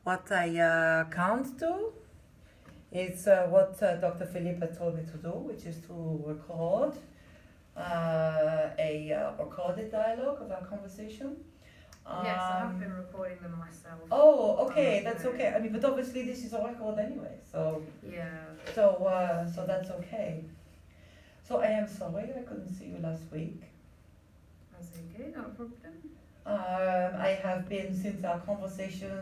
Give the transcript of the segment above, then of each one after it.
What I can't do is what Dr. Philippe told me to do, which is to record a recorded dialogue of our conversation. Yes, I have been recording them myself. Oh, okay, that's okay. I mean, but obviously this is a record anyway, so Yeah. so that's okay. So I am sorry I couldn't see you last week. That's okay, no problem. I have been since our conversation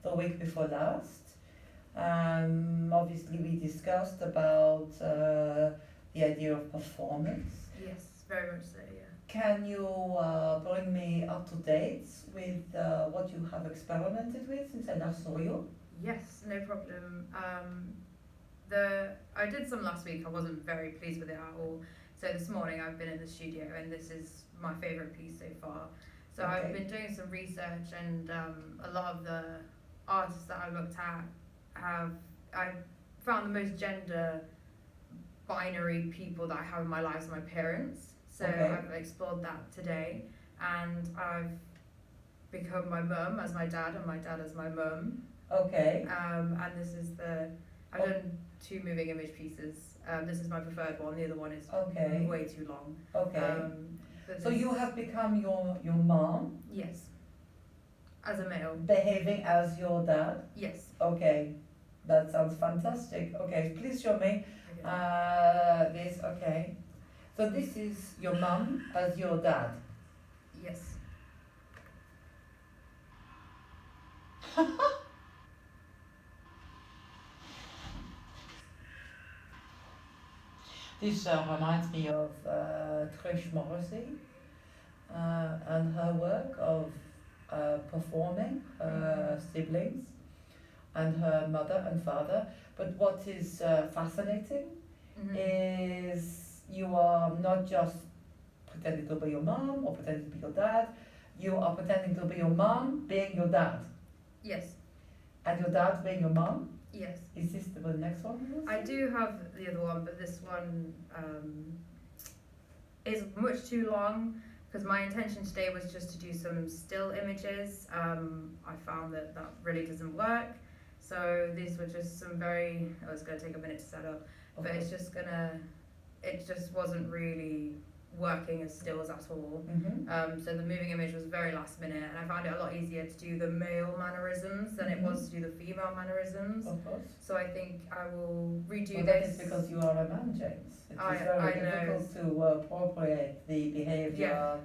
the week before last. Obviously, we discussed about the idea of performance. Yes, very much so, yeah. Can you bring me up to date with what you have experimented with since I last saw you? Yes, no problem. I did some last week. I wasn't very pleased with it at all. So this morning I've been in the studio and this is my favourite piece so far. So Okay. I've been doing some research and a lot of the artists that I looked at I found the most gender binary people that I have in my life as my parents. So Okay. I've explored that today and I've become my mum as my dad and my dad as my mum. Okay. And this is I've done 2 moving image pieces. This is my preferred one. The other one is Okay. way too long. Okay. But So you have become your mom, yes, as a male. behaving as your dad. Yes. Okay, that sounds fantastic. Okay, please show me. Okay. This, okay. So this is your mum as your dad. Yes. This reminds me of Trish Morrissey and her work of performing her siblings and her mother and father. But what is fascinating is you are not just pretending to be your mom or pretending to be your dad, you are pretending to be your mom being your dad. Yes. And your dad being your mom. Yes. Is this the next one? I do have the other one, but this one is much too long because my intention today was just to do some still images. I found that really doesn't work. So these were just some it's going to take a minute to set up, but Okay. it just wasn't really working as stills at all. So the moving image was very last minute and I found it a lot easier to do the male mannerisms than it was to do the female mannerisms. Of course. So I think I will redo Well, this. that is because you are a man, James. It is very I difficult to appropriate the behaviour Yeah.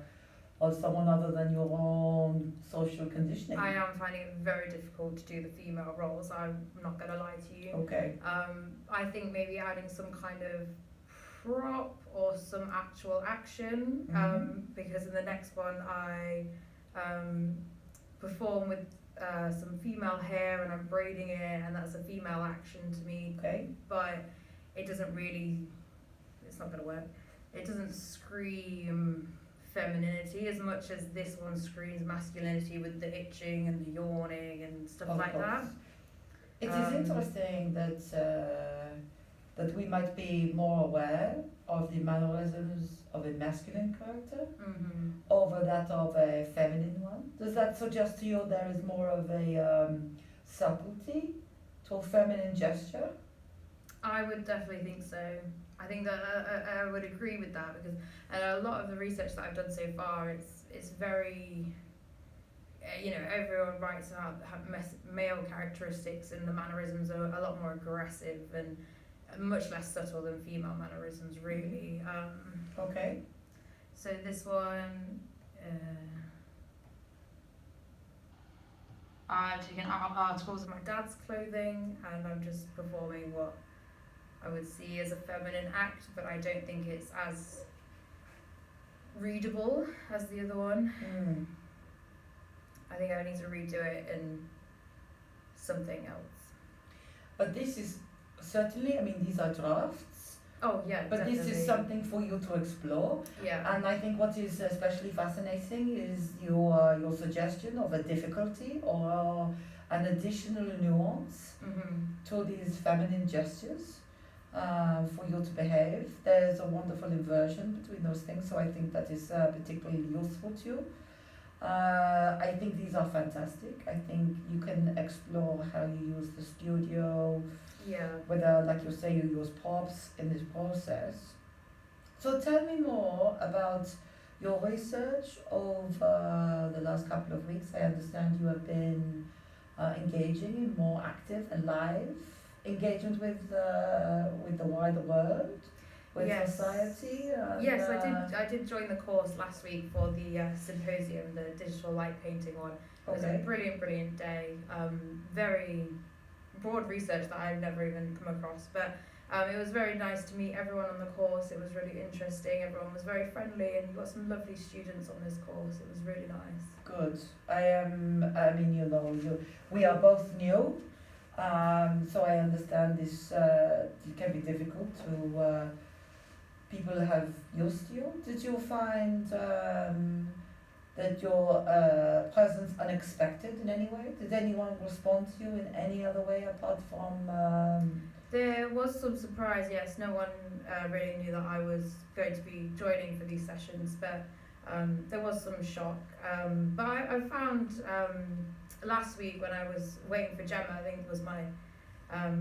of someone other than your own social conditioning. I am finding it very difficult to do the female roles, I'm not going to lie to you. Okay. I think maybe adding some kind of prop or some actual action, because in the next one I perform with some female hair and I'm braiding it and that's a female action to me. Okay. But it doesn't really, it's not going to work. It doesn't scream femininity as much as this one screams masculinity with the itching and the yawning and stuff Of like course. that. It is interesting that we might be more aware of the mannerisms of a masculine character over that of a feminine one. Does that suggest to you there is more of a subtlety to a feminine gesture? I would definitely think so. I think that I would agree with that because a lot of the research that I've done so far, it's very, everyone writes about male characteristics and the mannerisms are a lot more aggressive and much less subtle than female mannerisms, really. Okay. So this one, I've taken articles of my dad's clothing and I'm just performing what I would see as a feminine act, but I don't think it's as readable as the other one. I think I need to redo it in something else. But this is certainly, I mean, these are drafts. Oh yeah, But definitely. this is something for you to explore. Yeah. And I think what is especially fascinating is your suggestion of a difficulty or an additional nuance to these feminine gestures for you to behave. There's a wonderful inversion between those things, so I think that is particularly useful to you. I think these are fantastic. I think you can explore how you use the studio, Yeah. whether, like you say, you use props in this process. So tell me more about your research of the last couple of weeks. I understand you have been engaging in more active and live engagement with the wider world, with Yes. society. And, Yes, I did join the course last week for the symposium, the digital light painting one. It was a Okay. brilliant day. Very broad research that I've never even come across, but it was very nice to meet everyone on the course. It was really interesting. Everyone was very friendly, and you got some lovely students on this course. It was really nice. Good. I mean, we are both new, so I understand this. It can be difficult to. People have used to you. Did you find that your presence unexpected in any way? Did anyone respond to you in any other way apart from? There was some surprise, yes. No one really knew that I was going to be joining for these sessions, but there was some shock. But I found last week when I was waiting for Gemma, I think it was my.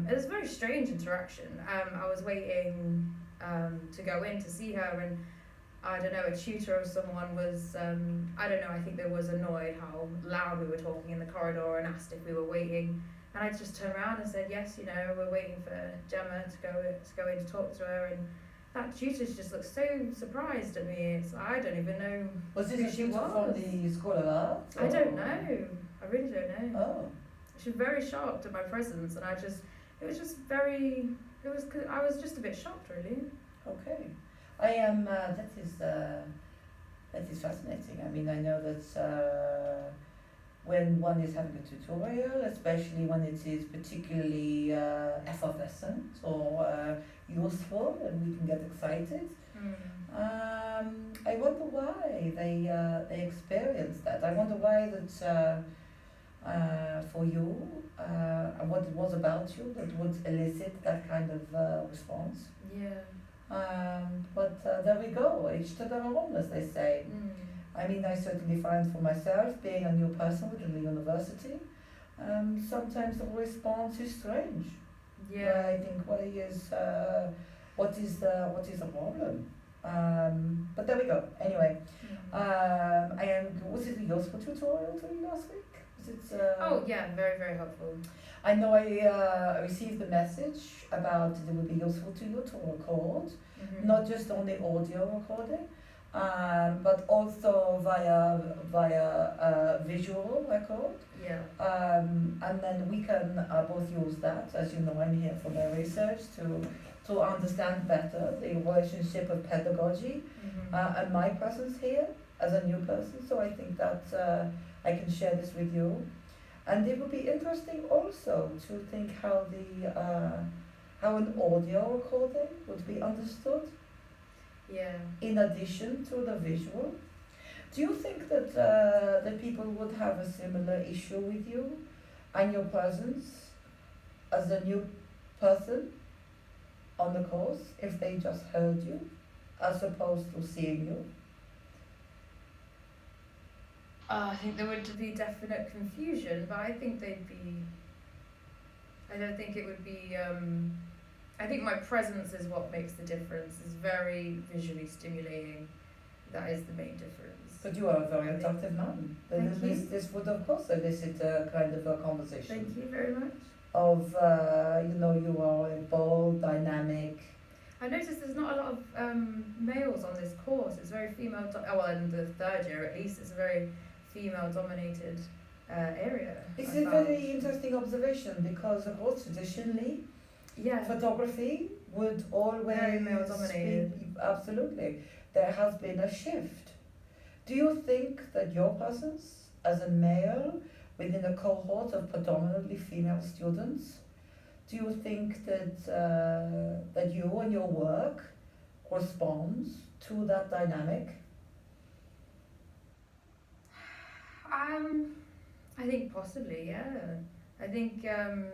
It was a very strange interaction. I was waiting to go in to see her, and I don't know, a tutor of someone was, I don't know, I think they was annoyed how loud we were talking in the corridor and asked if we were waiting. And I just turned around and said, yes, we're waiting for Gemma to go in to talk to her. And that tutor just looked so surprised at me. I don't even know Was who this a she tutor was. from the School of Art? I don't know. I really don't know. Oh. She was very shocked at my presence, and I was just a bit shocked, really. Okay. I am. That is fascinating. I mean, I know that when one is having a tutorial, especially when it is particularly effervescent or useful, and we can get excited. I wonder why they experience that. I wonder why that for you and what it was about you that would elicit that kind of response. Yeah. But there we go, each to their own, as they say. I mean, I certainly find for myself, being a new person within the university, sometimes the response is strange. Yeah. I think, what is the problem? But there we go. Anyway, was it a useful tutorial for you last week? Oh yeah, very, very helpful. I know I received the message about it would be useful to you to record, not just on the audio recording, but also via visual record. Yeah. And then we can both use that. As you know, I'm here for my research to understand better the relationship of pedagogy and my presence here as a new person. So I think that I can share this with you. And it would be interesting also to think how an audio recording would be understood. Yeah. In addition to the visual. Do you think that the people would have a similar issue with you and your presence as a new person on the course if they just heard you as opposed to seeing you? I think there would be definite confusion, but I think I don't think it would be, I think my presence is what makes the difference. It's very visually stimulating. That is the main difference. But you are a very attractive man. Thank you. This would of course elicit a kind of a conversation. Thank you very much. Of, you are a bold, dynamic. I noticed there's not a lot of males on this course. It's very female, in the third year at least, it's a very female-dominated area. It's a very interesting observation because, of course, traditionally, photography would always very male-dominated. Absolutely, there has been a shift. Do you think that your presence as a male within a cohort of predominantly female students, do you think that that you and your work corresponds to that dynamic? I think possibly, yeah. I think, I'm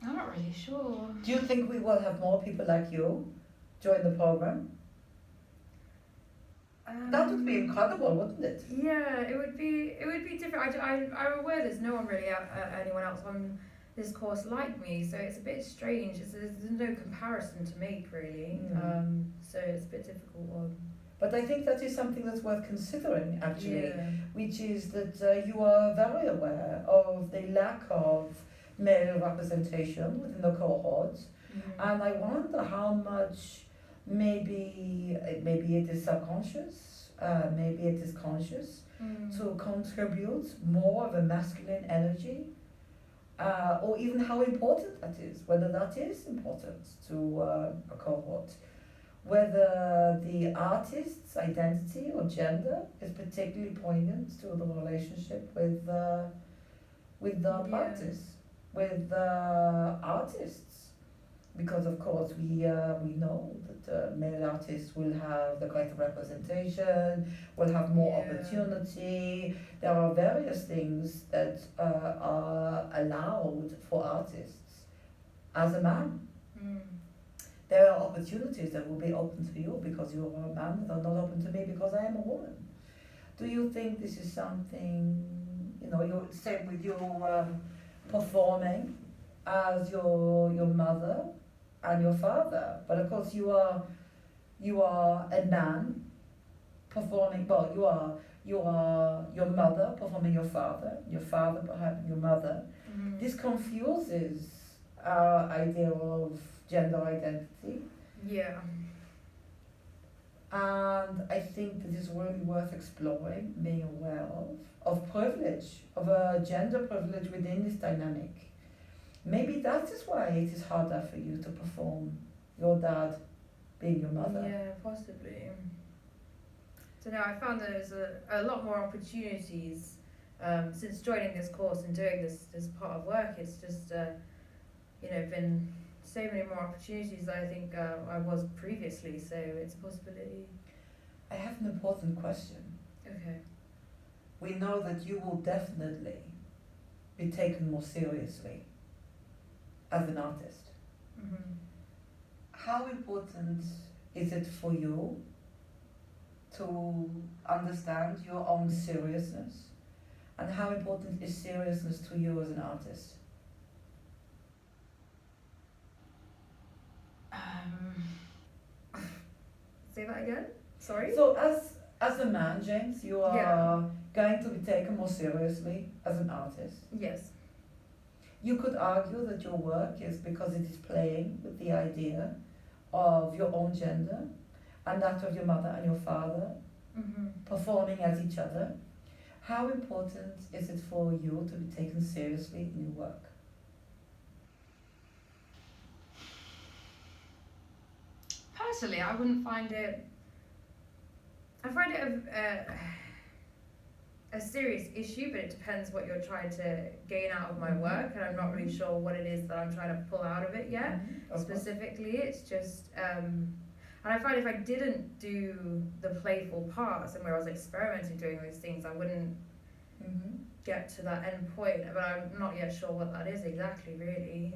not really sure. Do you think we will have more people like you join the program? That would be incredible, wouldn't it? Yeah, it would be different. I'm aware there's no one really anyone else on this course like me, so it's a bit strange. There's no comparison to make really. So it's a bit difficult one. But I think that is something that's worth considering, actually, Yeah. which is that you are very aware of the lack of male representation within the cohort, and I wonder how much maybe it is subconscious, maybe it is conscious, to contribute more of a masculine energy, or even how important that is, whether that is important to a cohort. Whether the artist's identity or gender is particularly poignant to the relationship with the practice, with artists, because of course we know that male artists will have the greater representation, will have more opportunity. There are various things that are allowed for artists as a man. There are opportunities that will be open to you because you are a man that are not open to me because I am a woman. Do you think this is something, you're same with your performing as your mother and your father, but of course you are a man performing, well, you are your mother performing your father perhaps your mother. This confuses our idea of gender identity. Yeah. And I think that is really worth exploring, being aware of privilege, of a gender privilege within this dynamic. Maybe that is why it is harder for you to perform your dad being your mother. Yeah, possibly. So now I found there's a lot more opportunities since joining this course and doing this part of work. It's just been so many more opportunities than I think I was previously, so it's a possibility. I have an important question. Okay. We know that you will definitely be taken more seriously as an artist. How important is it for you to understand your own seriousness, and how important is seriousness to you as an artist? Say that again? Sorry? So as a man, James, you are going to be taken more seriously as an artist. Yes. You could argue that your work is because it is playing with the idea of your own gender and that of your mother and your father performing as each other. How important is it for you to be taken seriously in your work? Personally, I wouldn't find it. I find it a serious issue, but it depends what you're trying to gain out of my work, and I'm not really sure what it is that I'm trying to pull out of it yet. Specifically, it's just, and I find if I didn't do the playful parts and where I was experimenting doing those things, I wouldn't get to that end point. But I'm not yet sure what that is exactly, really.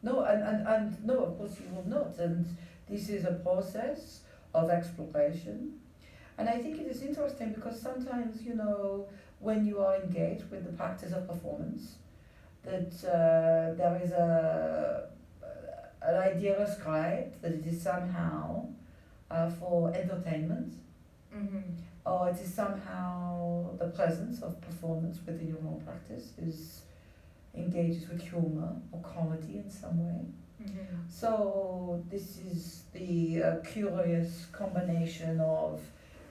No, and no, of course you will not. And this is a process of exploration. And I think it is interesting because sometimes, when you are engaged with the practice of performance, that there is an idea ascribed that it is somehow for entertainment, or it is somehow the presence of performance within your own practice engages with humor or comedy in some way. So this is the curious combination of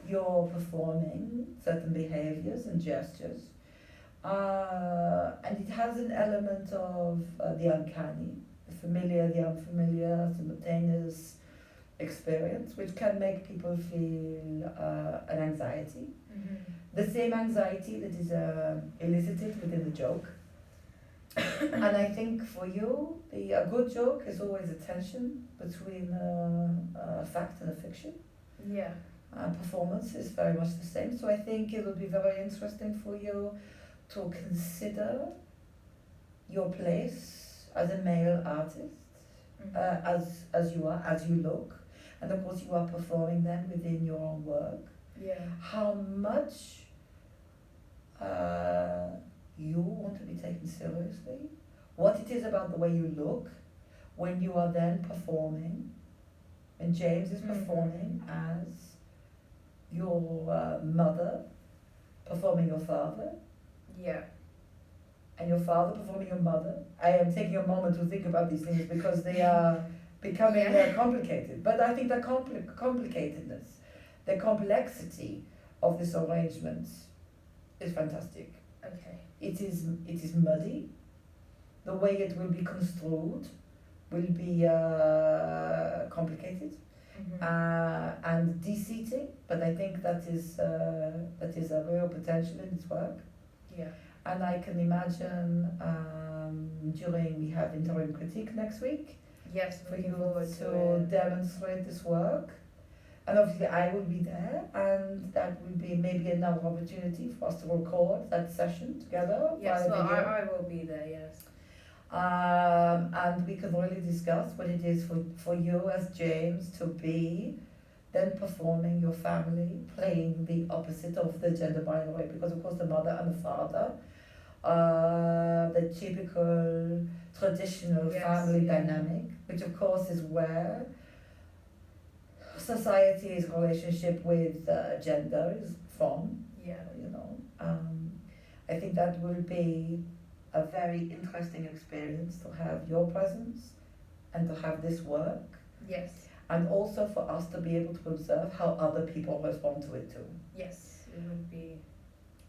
your performing certain behaviors and gestures, and it has an element of the uncanny, the familiar, the unfamiliar, simultaneous experience, which can make people feel an anxiety, the same anxiety that is elicited within the joke. And I think for you, a good joke is always a tension between a fact and a fiction. Yeah. Performance is very much the same. So I think it will be very interesting for you to consider your place as a male artist, as you are, as you look. And of course you are performing then within your own work. Yeah. how much you want to be taken seriously, what it is about the way you look when you are then performing, and James is performing as your mother performing your father, Yeah. and your father performing your mother. I am taking a moment to think about these things because they are becoming complicated. But I think the complicatedness, the complexity of this arrangement is fantastic. Okay. It is muddy. The way it will be construed will be complicated and de-seating, but I think that is a real potential in its work. Yeah. And I can imagine during we have interim critique next week. Yes, For looking you forward to demonstrate this work. And obviously I will be there, and that will be maybe another opportunity for us to record that session together. Yes, via well, video. I will be there, yes. And we can really discuss what it is for you as James to be then performing your family, playing the opposite of the gender binary, because of course the mother and the father, the typical traditional family dynamic, which of course is where society's relationship with gender is from. Yeah. You know, I think that will be a very interesting experience to have your presence and to have this work, Yes. and also for us to be able to observe how other people respond to it too. Yes, it would be.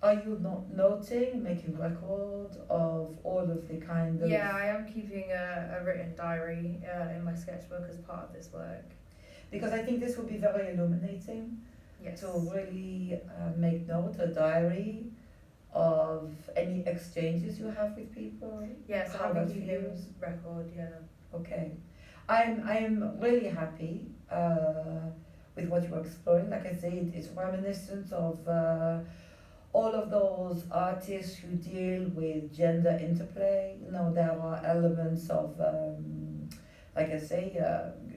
Are you not noting, making record of all of the kind of... Yeah, I am keeping a written diary in my sketchbook as part of this work. Because I think this will be very illuminating. Yes. To really make note, a diary of any exchanges you have with people. Yes, how I'll that be keeping feels. record, yeah. Okay. I'm really happy with what you're exploring. Like I say, it's reminiscent of all of those artists who deal with gender interplay. You know, there are elements of, like I say,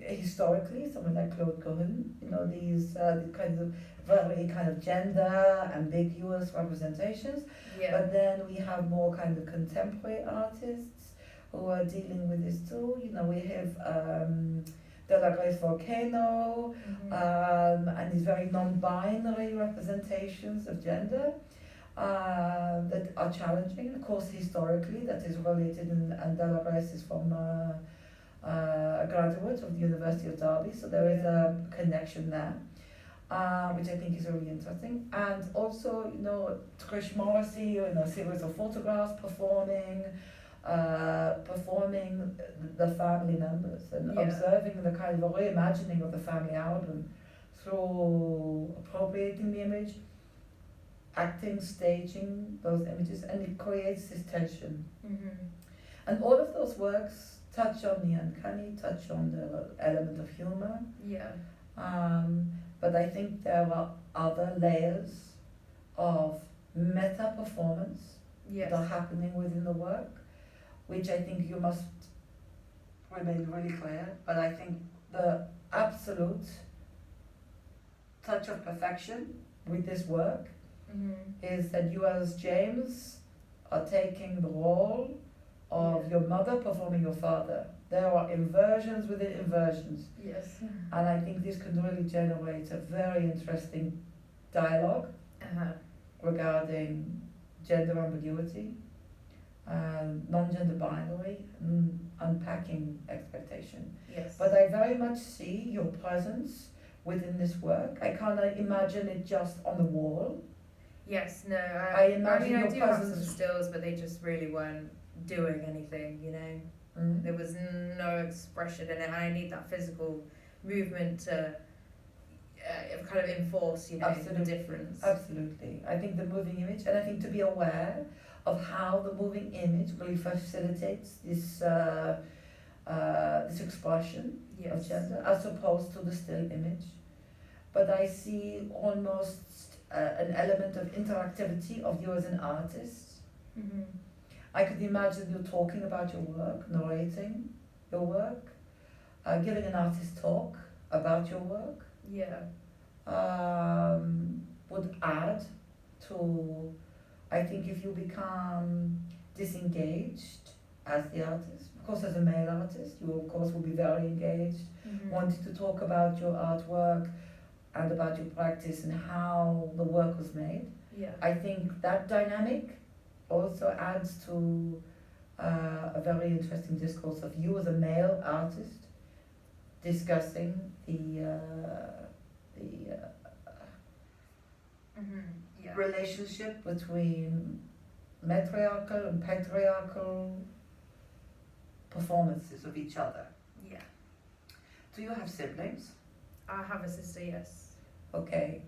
historically, someone like Claude Cohen, you know, these kinds of very kind of gender ambiguous representations. Yeah. But then we have more kind of contemporary artists who are dealing with this too. You know, we have Delagre's Volcano, and these very non-binary representations of gender that are challenging. Of course, historically, that is related, and Delagre is from a graduate of the University of Derby, so there is a connection there, which I think is really interesting. And also, you know, Trish Morrissey in a series of photographs performing the family members and observing the kind of reimagining of the family album through appropriating the image, acting, staging those images, and it creates this tension. And all of those works touch on the uncanny, touch on the element of humor. Yeah. But I think there are other layers of meta performance that are happening within the work, which I think you must remain really clear. But I think the absolute touch of perfection with this work is that you as James are taking the role of your mother performing your father. There are inversions within inversions. Yes. And I think this can really generate a very interesting dialogue regarding gender ambiguity, non-gender binary, and unpacking expectation. Yes. But I very much see your presence within this work. I can't imagine it just on the wall. Yes, no, I imagine I your do have some presence... stills, but they just really weren't doing anything, you know. There was no expression in it, and I need that physical movement to kind of enforce, you know, the difference. Absolutely. I think the moving image, and I think to be aware of how the moving image really facilitates this this expression of gender, as opposed to the still image. But I see almost an element of interactivity of you as an artist. I could imagine you talking about your work, narrating your work, giving an artist talk about your work. Yeah. would add to, I think if you become disengaged as the artist, of course as a male artist, you of course will be very engaged, wanting to talk about your artwork and about your practice and how the work was made. Yeah. I think that dynamic also adds to a very interesting discourse of you as a male artist discussing the Yeah. relationship between matriarchal and patriarchal performances of each other. Yeah. Do you have siblings? I have a sister, yes. Okay.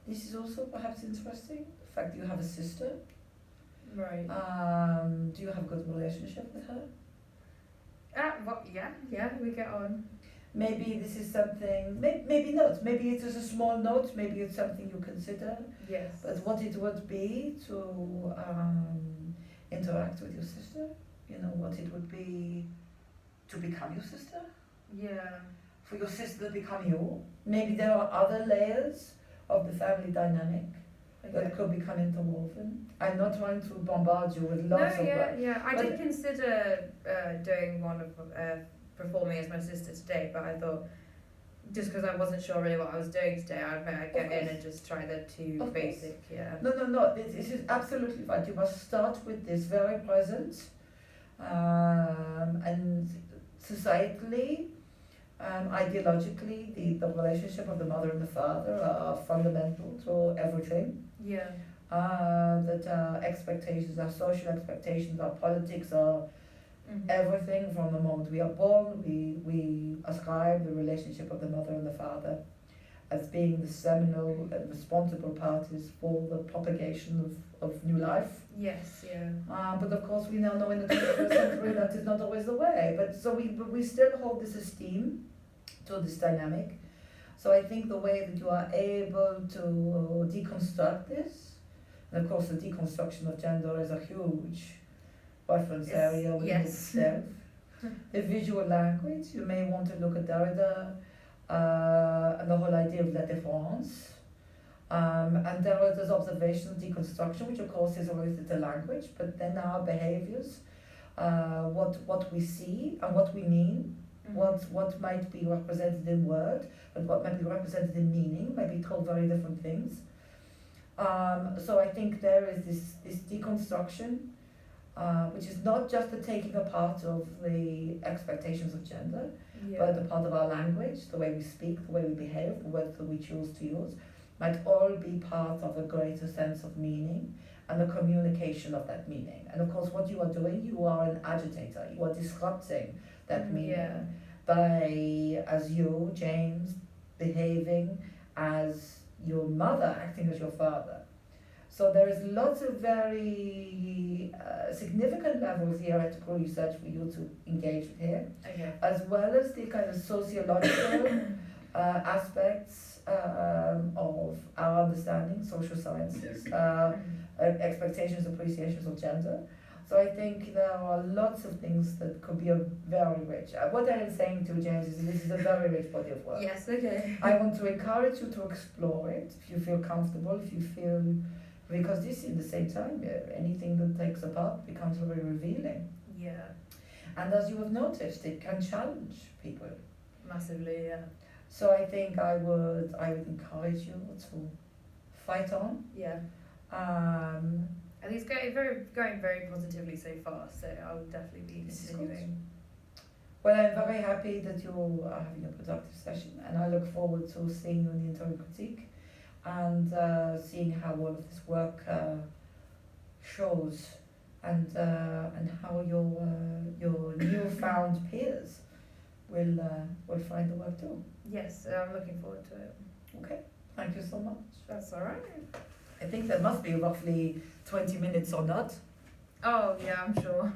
This is also perhaps interesting, the fact that you have a sister. Right. Do you have a good relationship with her? Yeah, we get on. Maybe this is something, maybe not, maybe it is a small note, maybe it's something you consider, Yes. but what it would be to interact with your sister, you know, what it would be to become your sister, Yeah. for your sister to become you. Maybe there are other layers of the family dynamic Okay. that could become interwoven. I'm not trying to bombard you with lots of work. Yeah. I But- did consider doing one of performing as my sister today, but I thought just because I wasn't sure really what I was doing today, I'd better get in and just try the two Of course. basic. Yeah. No, this is absolutely fine. You must start with this very present, and societally, ideologically, the relationship of the mother and the father are fundamental to everything. Yeah. That our expectations, our social expectations, our politics, our everything from the moment we are born, we ascribe the relationship of the mother and the father as being the seminal and responsible parties for the propagation of new life. Yes. Yeah. But of course we now know in the 21st century that is not always the way. But so we still hold this esteem to this dynamic. So I think the way that you are able to deconstruct this, and of course the deconstruction of gender is a huge reference area within itself. The visual language, you may want to look at Derrida and the whole idea of la différence. And Derrida's observation of deconstruction, which of course is related to language, but then our behaviors, what we see and what we mean, what might be represented in word, but what might be represented in meaning, might be told very different things. So I think there is this deconstruction, which is not just the taking apart of the expectations of gender, but a part of our language, the way we speak, the way we behave, the words that we choose to use, might all be part of a greater sense of meaning and the communication of that meaning. And of course, what you are doing, you are an agitator. You are disrupting that meaning by, as you, James, behaving as your mother, acting as your father. So there is lots of very significant levels of theoretical research for you to engage with here, as well as the kind of sociological aspects of our understanding, social sciences, expectations, appreciations of gender. So I think there are lots of things that could be very rich. What I am saying to James is this is a very rich body of work. Yes, okay. I want to encourage you to explore it if you feel comfortable, if you feel, because this in the same time, anything that takes apart becomes very revealing. Yeah. And as you have noticed, it can challenge people. Massively, yeah. So I think I would encourage you to fight on. Yeah. And it's going very positively so far, so I'll definitely be continuing. Well, I'm very happy that you are having a productive session, and I look forward to seeing you in the internal critique and seeing how all of this work shows, and how your newfound peers will find the work too. Yes, I'm looking forward to it. Okay, thank you so much. That's all right. I think there must be roughly 20 minutes or not. Oh yeah, I'm sure.